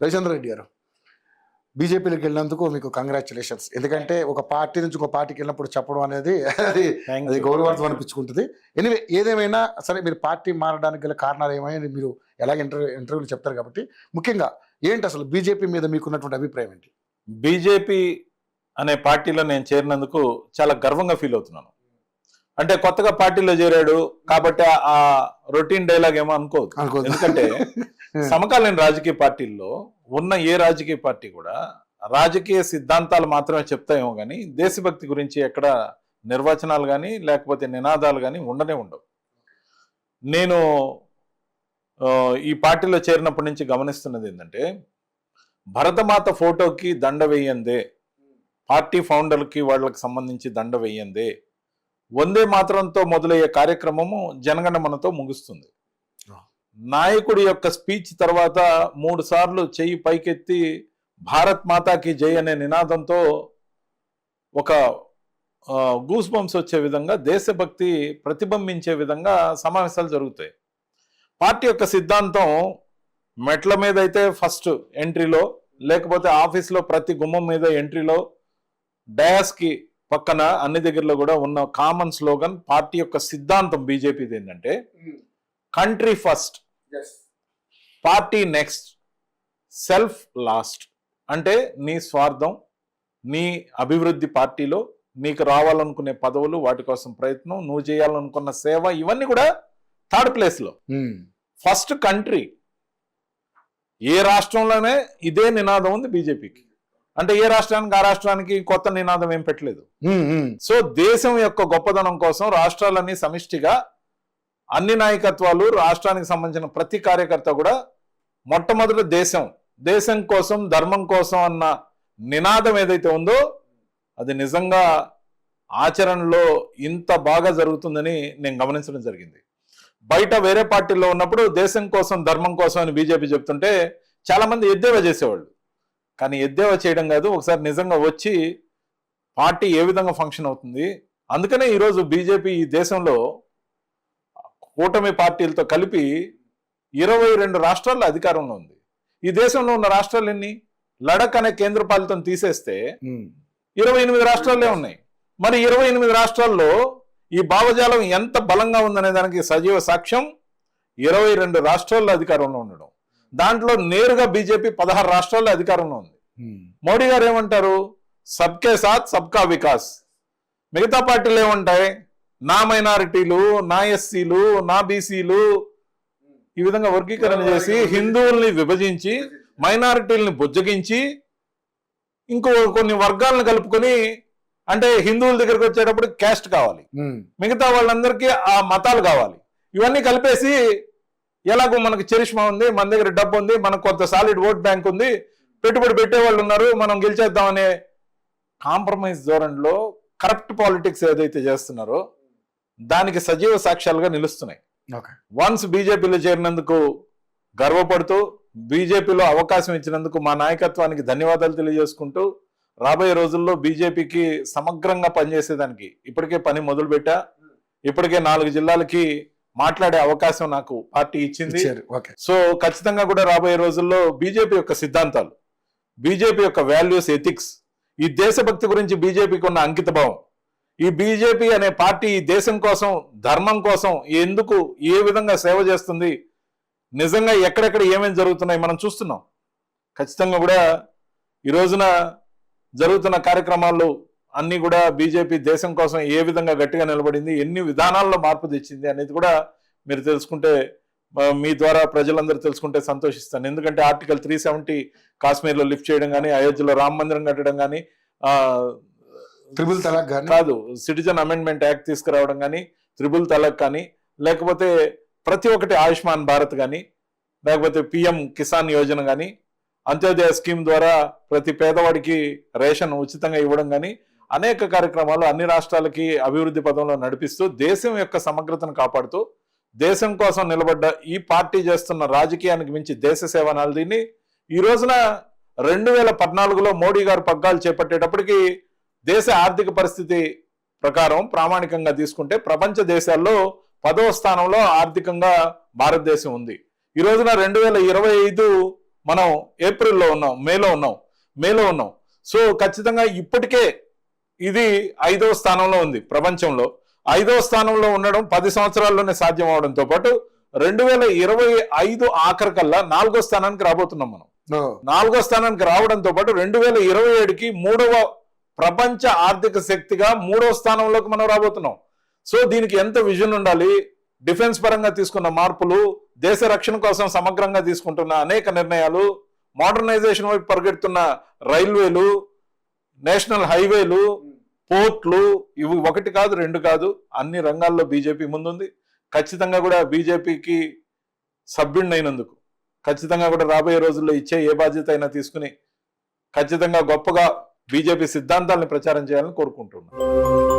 రవిచంద్ర రెడ్డి గారు, బీజేపీలోకి వెళ్ళినందుకు మీకు కంగ్రాచులేషన్స్. ఎందుకంటే ఒక పార్టీ నుంచి ఒక పార్టీకి వెళ్ళినప్పుడు చెప్పడం అనేది అది గౌరవార్థం అనిపించుకుంటుంది. ఎనివే, ఏదేమైనా సరే మీరు పార్టీ మారడానికి గల కారణాలు ఏమైనా మీరు ఎలాగ ఇంటర్వ్యూలు చెప్తారు కాబట్టి, ముఖ్యంగా ఏంటి అసలు బీజేపీ మీద మీకున్నటువంటి అభిప్రాయం ఏంటి? బీజేపీ అనే పార్టీలో నేను చేరినందుకు చాలా గర్వంగా ఫీల్ అవుతున్నాను. అంటే కొత్తగా పార్టీలో చేరాడు కాబట్టి ఆ రొటీన్ డైలాగ్ ఏమో అనుకోవద్దు. ఎందుకంటే సమకాలీన రాజకీయ పార్టీల్లో ఉన్న ఏ రాజకీయ పార్టీ కూడా రాజకీయ సిద్ధాంతాలు మాత్రమే చెప్తాయేమో కానీ దేశభక్తి గురించి ఎక్కడ నిర్వచనాలు కానీ లేకపోతే నినాదాలు కానీ ఉండనే ఉండవు. నేను ఈ పార్టీలో చేరినప్పటి నుంచి గమనిస్తున్నది ఏంటంటే, భరతమాత ఫోటోకి దండ వేయందే, పార్టీ ఫౌండర్కి వాళ్ళకి సంబంధించి దండ వేయందే, వందే మాత్రంతో మొదలయ్యే కార్యక్రమము జనగణమనతో ముగుస్తుంది. నాయకుడి యొక్క స్పీచ్ తర్వాత 3 సార్లు చెయ్యి పైకెత్తి భారత్ మాతాకి జై అనే నినాదంతో ఒక గూస్ బంప్స్ వచ్చే విధంగా, దేశభక్తి ప్రతిబింబించే విధంగా సమావేశాలు జరుగుతాయి. పార్టీ యొక్క సిద్ధాంతం మెట్ల మీద అయితే ఫస్ట్ ఎంట్రీలో, లేకపోతే ఆఫీస్లో ప్రతి గుమ్మం మీద ఎంట్రీలో, డయాస్కి పక్కన అన్ని దగ్గరలో కూడా ఉన్న కామన్ స్లోగన్, పార్టీ యొక్క సిద్ధాంతం బీజేపీది ఏంటంటే country first, party next, self last. అంటే నీ స్వార్థం, నీ అభివృద్ధి పార్టీలో, నీకు రావాలనుకునే పదవులు, వాటి కోసం ప్రయత్నం, నువ్వు చేయాలనుకున్న సేవ, ఇవన్నీ కూడా థర్డ్ ప్లేస్లో. First country. ఏ రాష్ట్రంలోనే ఇదే నినాదం ఉంది బీజేపీకి. అంటే ఏ రాష్ట్రానికి ఆ రాష్ట్రానికి కొత్త నినాదం ఏం పెట్టలేదు. సో దేశం యొక్క గొప్పదనం కోసం రాష్ట్రాలన్నీ సమిష్టిగా, అన్ని నాయకత్వాలు, రాష్ట్రానికి సంబంధించిన ప్రతి కార్యకర్త కూడా మొట్టమొదటి దేశం కోసం, ధర్మం కోసం అన్న నినాదం ఏదైతే ఉందో అది నిజంగా ఆచరణలో ఇంత బాగా జరుగుతుందని నేను గమనించడం జరిగింది. బయట వేరే పార్టీల్లో ఉన్నప్పుడు దేశం కోసం, ధర్మం కోసం అని బీజేపీ చెప్తుంటే చాలా మంది ఎద్దేవా చేసేవాళ్ళు. కానీ ఎద్దేవా చేయడం కాదు, ఒకసారి నిజంగా వచ్చి పార్టీ ఏ విధంగా ఫంక్షన్ అవుతుంది. అందుకనే ఈరోజు బీజేపీ ఈ దేశంలో కూటమి పార్టీలతో కలిపి 22 రాష్ట్రాల్లో అధికారంలో ఉంది. ఈ దేశంలో ఉన్న రాష్ట్రాలు ఎన్ని? లడక్ అనే కేంద్ర పాలితం తీసేస్తే 28 రాష్ట్రాలే ఉన్నాయి. మరి 28 రాష్ట్రాల్లో ఈ భావజాలం ఎంత బలంగా ఉందనే దానికి సజీవ సాక్ష్యం 22 రాష్ట్రాల్లో అధికారంలో ఉండడం. దాంట్లో నేరుగా బీజేపీ 16 రాష్ట్రాల్లో అధికారంలో ఉంది. మోడీ గారు ఏమంటారు? సబ్కే సాత్ సబ్కా వికాస్. మిగతా పార్టీలు ఏమంటాయి? నా మైనారిటీలు, నా ఎస్సీలు, నా బీసీలు, ఈ విధంగా వర్గీకరణ చేసి హిందువుల్ని విభజించి, మైనారిటీలని బుజ్జగించి, ఇంకో కొన్ని వర్గాలను కలుపుకొని, అంటే హిందువుల దగ్గరికి వచ్చేటప్పుడు క్యాస్ట్ కావాలి, మిగతా వాళ్ళందరికీ ఆ మతాలు కావాలి. ఇవన్నీ కలిపేసి ఎలాగో మనకు చరిష్మా ఉంది, మన దగ్గర డబ్బు ఉంది, మనకు కొంత సాలిడ్ ఓట్ బ్యాంక్ ఉంది, పెట్టుబడి పెట్టే వాళ్ళు ఉన్నారు, మనం గెలిచేద్దామనే కాంప్రమైజ్ ధోరణిలో కరప్ట్ పాలిటిక్స్ ఏదైతే చేస్తున్నారో దానికి సజీవ సాక్ష్యాలుగా నిలుస్తున్నాయి. వన్స్ బీజేపీలో చేరినందుకు గర్వపడుతూ, బీజేపీలో అవకాశం ఇచ్చినందుకు మా నాయకత్వానికి ధన్యవాదాలు తెలియజేసుకుంటూ, రాబోయే రోజుల్లో బీజేపీకి సమగ్రంగా పనిచేసేదానికి ఇప్పటికే పని మొదలుపెట్టా. ఇప్పటికే 4 జిల్లాలకి మాట్లాడే అవకాశం నాకు పార్టీ ఇచ్చింది. సో ఖచ్చితంగా కూడా రాబోయే రోజుల్లో బీజేపీ యొక్క సిద్ధాంతాలు, బీజేపీ యొక్క వాల్యూస్, ఎథిక్స్, ఈ దేశభక్తి గురించి బీజేపీకి ఉన్న అంకిత భావం, ఈ బీజేపీ అనే పార్టీ ఈ దేశం కోసం, ధర్మం కోసం ఎందుకు, ఏ విధంగా సేవ చేస్తుంది, నిజంగా ఎక్కడెక్కడ ఏమేమి జరుగుతున్నాయి మనం చూస్తున్నాం. ఖచ్చితంగా కూడా ఈ రోజున జరుగుతున్న కార్యక్రమాలు అన్ని కూడా బీజేపీ దేశం కోసం ఏ విధంగా గట్టిగా నిలబడింది, ఎన్ని విధానాల్లో మార్పు తెచ్చింది అనేది కూడా మీరు తెలుసుకుంటే, మీ ద్వారా ప్రజలందరూ తెలుసుకుంటే సంతోషిస్తాను. ఎందుకంటే ఆర్టికల్ 370 కాశ్మీర్లో లిఫ్ట్ చేయడం కానీ, అయోధ్యలో రామ మందిరం కట్టడం కానీ, ట్రిపుల్ తలాక్ కాదు, సిటిజన్ అమెండ్మెంట్ యాక్ట్ తీసుకురావడం కానీ, ట్రిపుల్ తలాక్ కానీ, లేకపోతే ప్రతి ఒక్కటి ఆయుష్మాన్ భారత్ కానీ, లేకపోతే పిఎం కిసాన్ యోజన కానీ, అంత్యోదయ స్కీమ్ ద్వారా ప్రతి పేదవాడికి రేషన్ ఉచితంగా ఇవ్వడం కానీ, అనేక కార్యక్రమాలు అన్ని రాష్ట్రాలకి అభివృద్ధి పదంలో నడిపిస్తూ, దేశం యొక్క సమగ్రతను కాపాడుతూ, దేశం కోసం నిలబడ్డ ఈ పార్టీ చేస్తున్న రాజకీయానికి మించి దేశ సేవ నాలుదీన్ని ఈ రోజున 2014లో మోడీ గారు పగ్గాలు చేపట్టేటప్పటికి దేశ ఆర్థిక పరిస్థితి ప్రకారం ప్రామాణికంగా తీసుకుంటే ప్రపంచ దేశాల్లో 10వ స్థానంలో ఆర్థికంగా భారతదేశం ఉంది. ఈ రోజున 2025 మనం ఏప్రిల్లో ఉన్నాం, మేలో ఉన్నాం. సో ఖచ్చితంగా ఇప్పటికే ఇది 5వ స్థానంలో ఉంది ప్రపంచంలో. 5వ స్థానంలో ఉండడం 10 సంవత్సరాల్లోనే సాధ్యం అవడంతో పాటు 2025 ఆఖరికల్లా 4వ స్థానానికి రాబోతున్నాం మనం. 4వ స్థానానికి రావడంతో పాటు 2027కి 3వ ప్రపంచ ఆర్థిక శక్తిగా 3వ స్థానంలోకి మనం రాబోతున్నాం. సో దీనికి ఎంత విజన్ ఉండాలి, డిఫెన్స్ పరంగా తీసుకున్న మార్పులు, దేశ రక్షణ కోసం సమగ్రంగా తీసుకుంటున్న అనేక నిర్ణయాలు, మోడర్నైజేషన్ వైపు పరిగెడుతున్న రైల్వేలు, నేషనల్ హైవేలు, పోర్ట్లు, ఇవి 1 కాదు 2 కాదు, అన్ని రంగాల్లో బీజేపీ ముందుంది. ఖచ్చితంగా కూడా బీజేపీకి సభ్యుడినైనందుకు ఖచ్చితంగా కూడా రాబోయే రోజుల్లో ఇచ్చే ఏ బాధ్యత అయినా తీసుకుని ఖచ్చితంగా గొప్పగా బీజేపీ సిద్ధాంతాలను ప్రచారం చేయాలని కోరుకుంటున్నాను.